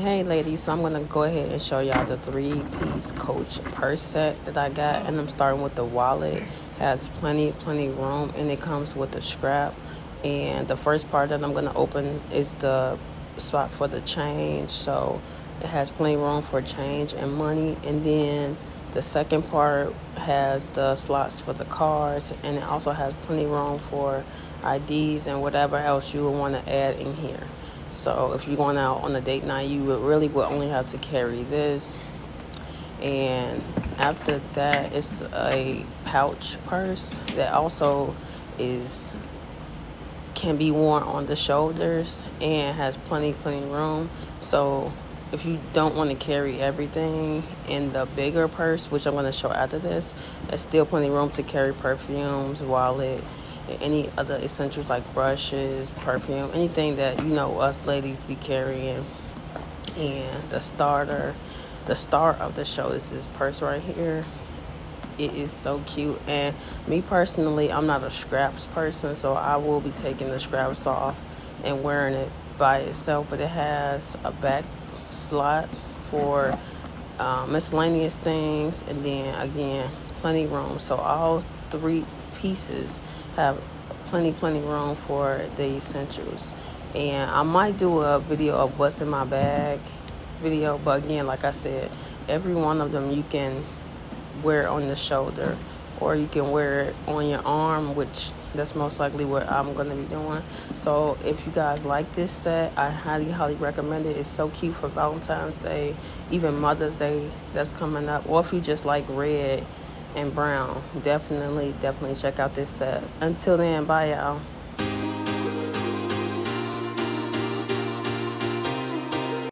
Hey ladies, so I'm gonna go ahead and show y'all the 3-piece Coach purse set that I got, and I'm starting with the wallet. Has plenty room, and it comes with a strap. And the first part that I'm gonna open is the spot for the change, so it has plenty room for change and money. And then the second part has the slots for the cards, and it also has plenty room for IDs and whatever else you would want to add in here. So if you're going out on a date night, you would only have to carry this. And after that, it's a pouch purse that also can be worn on the shoulders and has plenty room. So if you don't want to carry everything in the bigger purse, which I'm going to show after this, there's still plenty room to carry perfumes, wallet, and any other essentials like brushes, perfume, anything that us ladies be carrying. And the star of the show is this purse right here. It is so cute, and me personally, I'm not a scraps person, so I will be taking the scraps off and wearing it by itself. But it has a back slot for miscellaneous things, and then again, plenty room. So all 3 pieces have plenty room for the essentials. And I might do a video of what's in my bag video, but again, like I said, every one of them you can wear it on the shoulder, or you can wear it on your arm, which that's most likely what I'm going to be doing. So if you guys like this set, I highly recommend it. It's so cute for Valentine's Day, even Mother's Day that's coming up, or if you just like red and brown, definitely check out this set. Until then, bye y'all.